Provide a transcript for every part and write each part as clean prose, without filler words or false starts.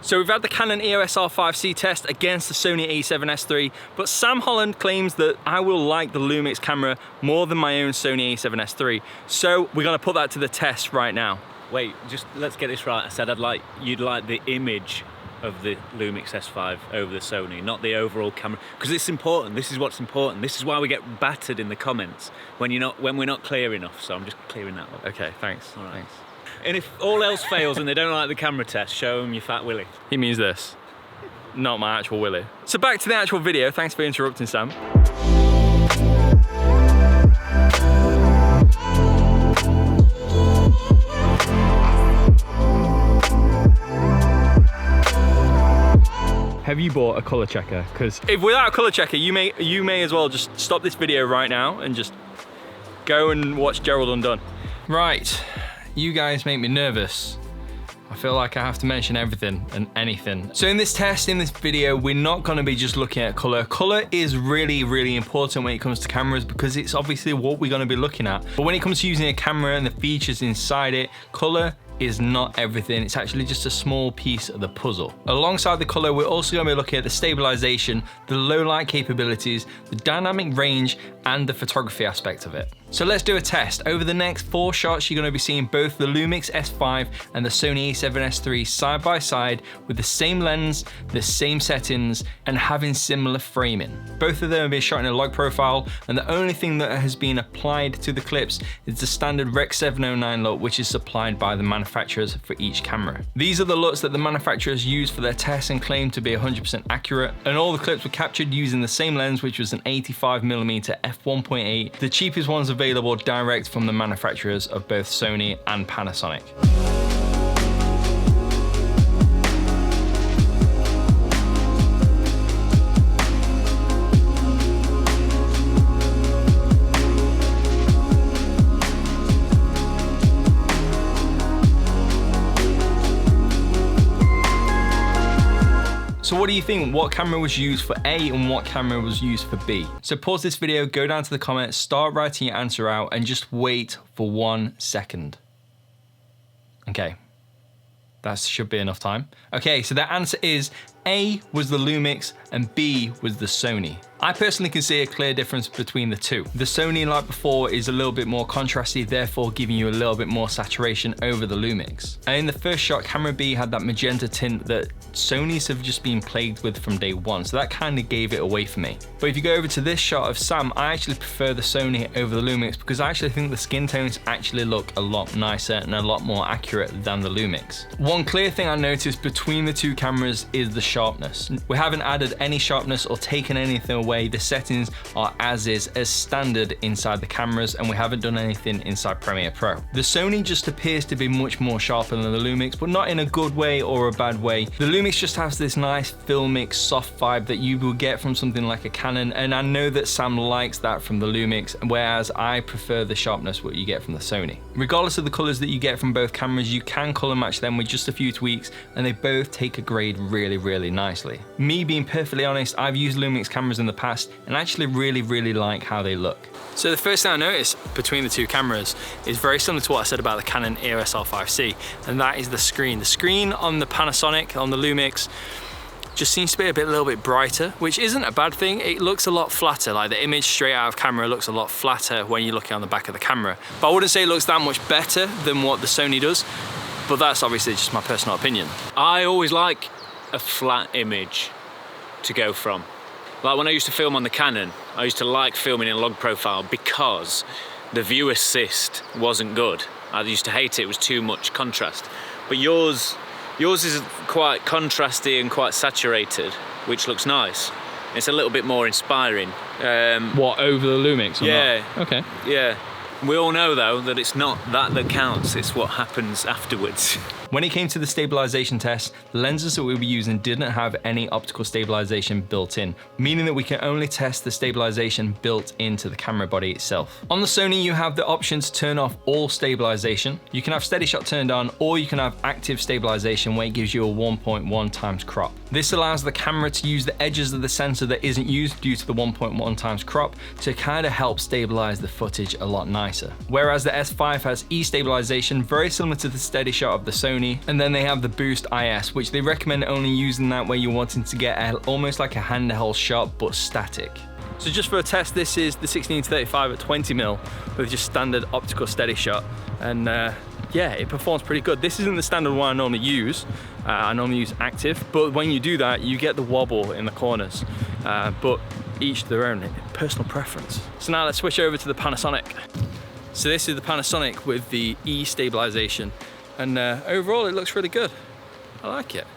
So we've had the Canon EOS R5C test against the Sony A7S III, but Sam Holland claims that I will like the Lumix camera more than my own Sony A7S III. So we're gonna put that to the test right now. Wait, just let's get this right. I said you'd like the image of the Lumix S5 over the Sony, not the overall camera, because it's important. This is what's important. This is why we get battered in the comments when we're not clear enough. So I'm just clearing that up. Okay, thanks. All right. Thanks. And if all else fails and they don't like the camera test, show them your fat willy. He means this, not my actual willy. So back to the actual video. Thanks for interrupting, Sam. Have you bought a color checker? Because if without a color checker, you may as well just stop this video right now and just go and watch Gerald Undone. Right, you guys make me nervous. I feel like I have to mention everything and anything. So in this test, in this video, we're not gonna be just looking at color. Color is really, really important when it comes to cameras because it's obviously what we're gonna be looking at. But when it comes to using a camera and the features inside it, color is not everything. It's actually just a small piece of the puzzle. Alongside the color, we're also going to be looking at the stabilization, the low light capabilities, the dynamic range, and the photography aspect of it. So let's do a test. Over the next 4 shots, you're going to be seeing both the Lumix S5 and the Sony A7S III side by side with the same lens, the same settings, and having similar framing. Both of them will be shot in a log profile, and the only thing that has been applied to the clips is the standard Rec 709 LUT, which is supplied by the manufacturers for each camera. These are the LUTs that the manufacturers use for their tests and claim to be 100% accurate, and all the clips were captured using the same lens, which was an 85mm f1.8, the cheapest ones available direct from the manufacturers of both Sony and Panasonic. So what do you think? What camera was used for A and what camera was used for B? So pause this video, go down to the comments, start writing your answer out and just wait for 1 second. Okay, that should be enough time. Okay, so the answer is A was the Lumix and B was the Sony. I personally can see a clear difference between the two. The Sony, like before, is a little bit more contrasty, therefore giving you a little bit more saturation over the Lumix. And in the first shot, camera B had that magenta tint that Sonys have just been plagued with from day one, so that kind of gave it away for me. But if you go over to this shot of Sam, I actually prefer the Sony over the Lumix because I actually think the skin tones actually look a lot nicer and a lot more accurate than the Lumix. One clear thing I noticed between the two cameras is the sharpness. We haven't added any sharpness or taken anything away. The settings are as is, as standard inside the cameras, and we haven't done anything inside Premiere Pro. The Sony just appears to be much more sharper than the Lumix, but not in a good way or a bad way. The Lumix just has this nice filmic soft vibe that you will get from something like a Canon, and I know that Sam likes that from the Lumix, whereas I prefer the sharpness what you get from the Sony. Regardless of the colors that you get from both cameras, you can color match them with just a few tweaks, and they both take a grade really, really nicely. Me being perfectly honest, I've used Lumix cameras in the past and I actually really like how they look. So the first thing I noticed between the two cameras is very similar to what I said about the Canon EOS R5C, and that is the screen. The screen on the Panasonic, on the Lumix, just seems to be a little bit brighter, which isn't a bad thing. It looks a lot flatter, like the image straight out of camera looks a lot flatter when you're looking on the back of the camera. But I wouldn't say it looks that much better than what the Sony does, but that's obviously just my personal opinion. I always like a flat image to go from. Like when I used to film on the Canon, I used to like filming in log profile because the view assist wasn't good. I used to hate it, it was too much contrast. But yours is quite contrasty and quite saturated, which looks nice. It's a little bit more inspiring. What, over the Lumix or yeah, not? Okay. Yeah. We all know though that it's not that counts, it's what happens afterwards. When it came to the stabilization test, the lenses that we were using didn't have any optical stabilization built in, meaning that we can only test the stabilization built into the camera body itself. On the Sony, you have the option to turn off all stabilization. You can have steady shot turned on, or you can have active stabilization where it gives you a 1.1 times crop. This allows the camera to use the edges of the sensor that isn't used due to the 1.1 times crop to kind of help stabilize the footage a lot nicer. Whereas the S5 has E-stabilization, very similar to the steady shot of the Sony, Sony, and then they have the Boost IS, which they recommend only using that where you're wanting to get almost like a handheld shot, but static. So just for a test, this is the 16-35 at 20mm with just standard optical steady shot, and yeah, it performs pretty good. This isn't the standard one I normally use. I normally use active, but when you do that, you get the wobble in the corners, but each their own, personal preference. So now let's switch over to the Panasonic. So this is the Panasonic with the E stabilization, and overall it looks really good. I like it.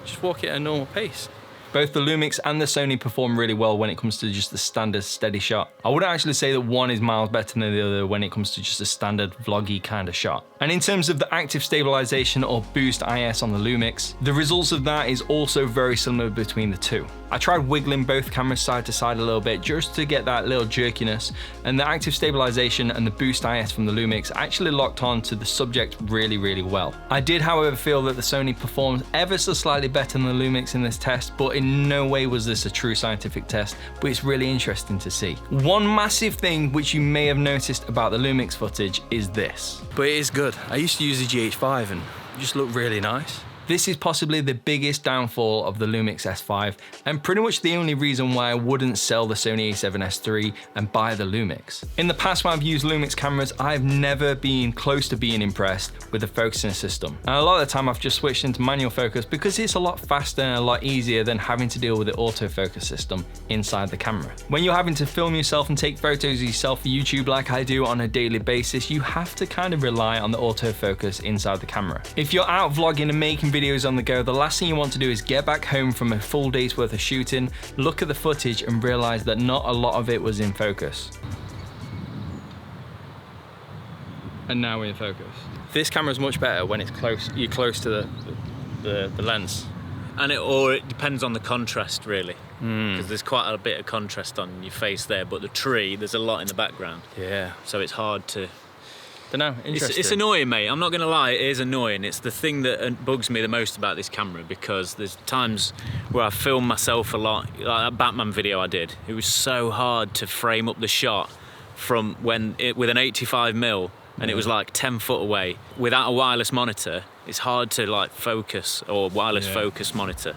Just walk it at a normal pace. Both the Lumix and the Sony perform really well when it comes to just the standard steady shot. I wouldn't actually say that one is miles better than the other when it comes to just a standard vloggy kind of shot. And in terms of the active stabilization or Boost IS on the Lumix, the results of that is also very similar between the two. I tried wiggling both cameras side to side a little bit just to get that little jerkiness, and the active stabilization and the Boost IS from the Lumix actually locked on to the subject really, really well. I did, however, feel that the Sony performed ever so slightly better than the Lumix in this test, but in no way was this a true scientific test, but it's really interesting to see. One massive thing which you may have noticed about the Lumix footage is this. But it is good. I used to use the GH5 and it just looked really nice. This is possibly the biggest downfall of the Lumix S5 and pretty much the only reason why I wouldn't sell the Sony A7S III and buy the Lumix. In the past when I've used Lumix cameras, I've never been close to being impressed with the focusing system. And a lot of the time I've just switched into manual focus because it's a lot faster and a lot easier than having to deal with the autofocus system inside the camera. When you're having to film yourself and take photos of yourself for YouTube like I do on a daily basis, you have to kind of rely on the autofocus inside the camera. If you're out vlogging and making videos on the go, the last thing you want to do is get back home from a full day's worth of shooting, look at the footage and realize that not a lot of it was in focus. And now we're in focus. This camera is much better when it's close, you're close to the lens. And it depends on the contrast really, because there's quite a bit of contrast on your face there, but the tree, there's a lot in the background. Yeah. So it's hard to... Don't know, interesting. It's annoying, mate. I'm not gonna lie, it is annoying. It's the thing that bugs me the most about this camera, because there's times where I film myself a lot, like that Batman video I did. It was so hard to frame up the shot from with an 85mm, and it was like 10 foot away. Without a wireless monitor, it's hard to like focus, or wireless focus monitor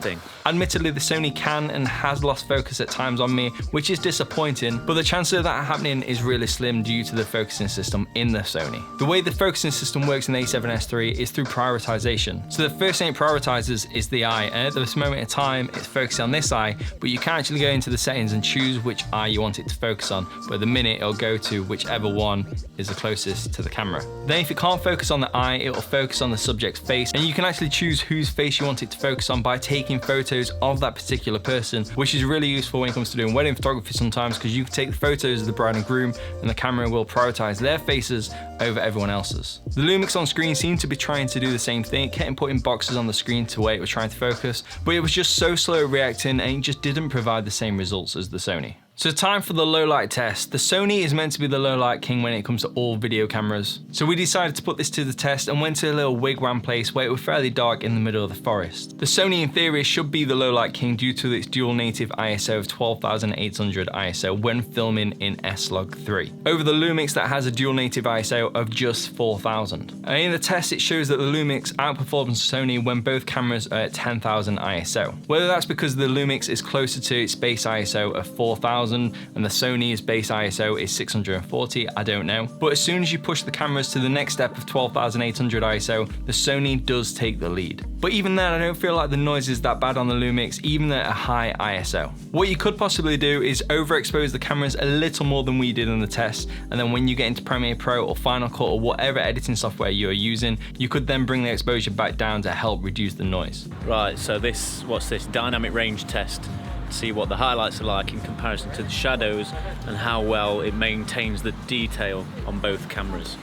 thing. Admittedly, the Sony can and has lost focus at times on me, which is disappointing, but the chance of that happening is really slim due to the focusing system in the Sony. The way the focusing system works in the A7S III is through prioritization. So the first thing it prioritizes is the eye, and at this moment in time, it's focusing on this eye, but you can actually go into the settings and choose which eye you want it to focus on, but at the minute it'll go to whichever one is the closest to the camera. Then if it can't focus on the eye, it will focus on the subject's face, and you can actually choose whose face you want it to focus on by taking photos of that particular person, which is really useful when it comes to doing wedding photography sometimes, because you can take the photos of the bride and groom and the camera will prioritize their faces over everyone else's. The Lumix on screen seemed to be trying to do the same thing. It kept putting boxes on the screen to where it was trying to focus, but it was just so slow reacting and it just didn't provide the same results as the Sony. So time for the low light test. The Sony is meant to be the low light king when it comes to all video cameras. So we decided to put this to the test and went to a little wigwam place where it was fairly dark in the middle of the forest. The Sony in theory should be the low light king due to its dual native ISO of 12,800 ISO when filming in S-Log3, over the Lumix that has a dual native ISO of just 4,000. And in the test it shows that the Lumix outperforms Sony when both cameras are at 10,000 ISO. Whether that's because the Lumix is closer to its base ISO of 4,000 and the Sony's base ISO is 640, I don't know. But as soon as you push the cameras to the next step of 12,800 ISO, the Sony does take the lead. But even then, I don't feel like the noise is that bad on the Lumix, even at a high ISO. What you could possibly do is overexpose the cameras a little more than we did in the test, and then when you get into Premiere Pro or Final Cut or whatever editing software you are using, you could then bring the exposure back down to help reduce the noise. Right, so what's this? Dynamic range test. See what the highlights are like in comparison to the shadows and how well it maintains the detail on both cameras.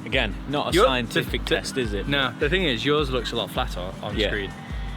Again, not a scientific test, is it? No, the thing is, yours looks a lot flatter on screen.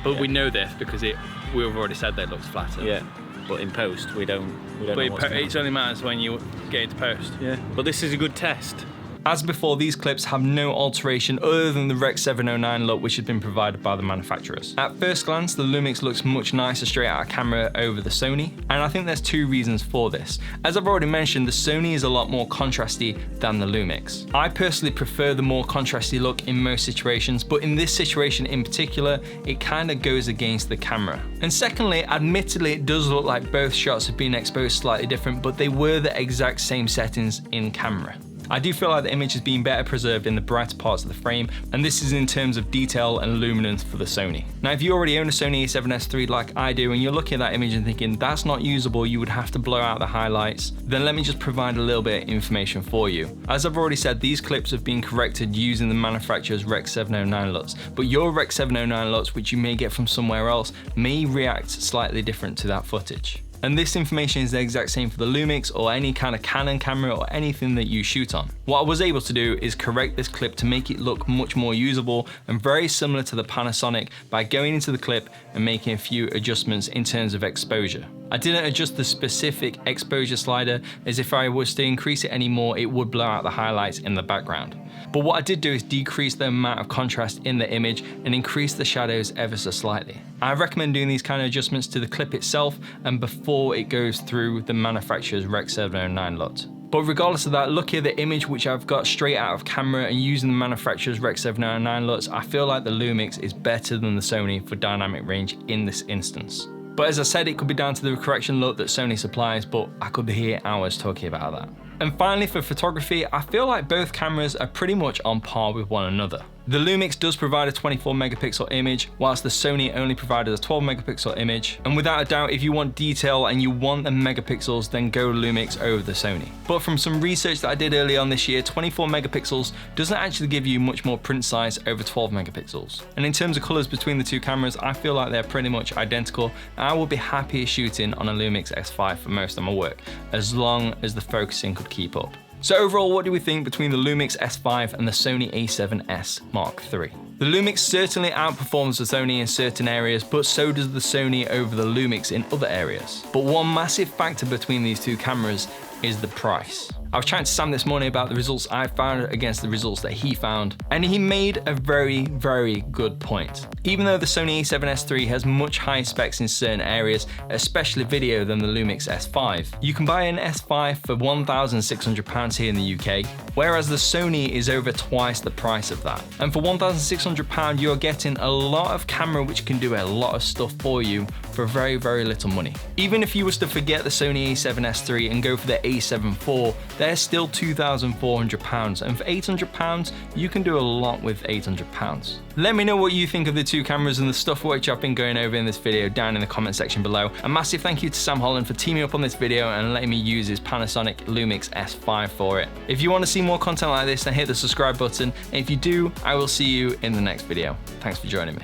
But we know this because we've already said that it looks flatter. Yeah, but in post, we don't know what's going on. It only matters when you get into post. Yeah, but this is a good test. As before, these clips have no alteration other than the Rec 709 look which has been provided by the manufacturers. At first glance, the Lumix looks much nicer straight out of camera over the Sony, and I think there's two reasons for this. As I've already mentioned, the Sony is a lot more contrasty than the Lumix. I personally prefer the more contrasty look in most situations, but in this situation in particular, it kind of goes against the camera. And secondly, admittedly, it does look like both shots have been exposed slightly different, but they were the exact same settings in camera. I do feel like the image has been better preserved in the brighter parts of the frame, and this is in terms of detail and luminance for the Sony. Now, if you already own a Sony A7S III like I do, and you're looking at that image and thinking that's not usable, you would have to blow out the highlights, then let me just provide a little bit of information for you. As I've already said, these clips have been corrected using the manufacturer's Rec 709 LUTs, but your Rec 709 LUTs, which you may get from somewhere else, may react slightly different to that footage. And this information is the exact same for the Lumix or any kind of Canon camera or anything that you shoot on. What I was able to do is correct this clip to make it look much more usable and very similar to the Panasonic by going into the clip and making a few adjustments in terms of exposure. I didn't adjust the specific exposure slider, as if I was to increase it anymore, it would blow out the highlights in the background. But what I did do is decrease the amount of contrast in the image and increase the shadows ever so slightly. I recommend doing these kind of adjustments to the clip itself and before it goes through the manufacturer's Rec 709 LUT. But regardless of that, looking at the image which I've got straight out of camera and using the manufacturer's Rec 709 LUTs, I feel like the Lumix is better than the Sony for dynamic range in this instance. But as I said, it could be down to the correction LUT that Sony supplies, but I could be here hours talking about that. And finally, for photography, I feel like both cameras are pretty much on par with one another. The Lumix does provide a 24 megapixel image, whilst the Sony only provided a 12 megapixel image. And without a doubt, if you want detail and you want the megapixels, then go Lumix over the Sony. But from some research that I did early on this year, 24 megapixels doesn't actually give you much more print size over 12 megapixels. And in terms of colors between the two cameras, I feel like they're pretty much identical. And I will be happy shooting on a Lumix S5 for most of my work, as long as the focusing could keep up. So overall, what do we think between the Lumix S5 and the Sony A7S Mark III? The Lumix certainly outperforms the Sony in certain areas, but so does the Sony over the Lumix in other areas. But one massive factor between these two cameras is the price. I was chatting to Sam this morning about the results I found against the results that he found, and he made a very, very good point. Even though the Sony A7S III has much higher specs in certain areas, especially video, than the Lumix S5, you can buy an S5 for £1,600 here in the UK, whereas the Sony is over twice the price of that. And for £1,600, you're getting a lot of camera which can do a lot of stuff for you for very, very little money. Even if you was to forget the Sony A7S III and go for the A7 IV, they're still £2,400, and for £800, you can do a lot with £800. Let me know what you think of the two cameras and the stuff which I've been going over in this video down in the comment section below. A massive thank you to Sam Holland for teaming up on this video and letting me use his Panasonic Lumix S5 for it. If you want to see more content like this, then hit the subscribe button, and if you do, I will see you in the next video. Thanks for joining me.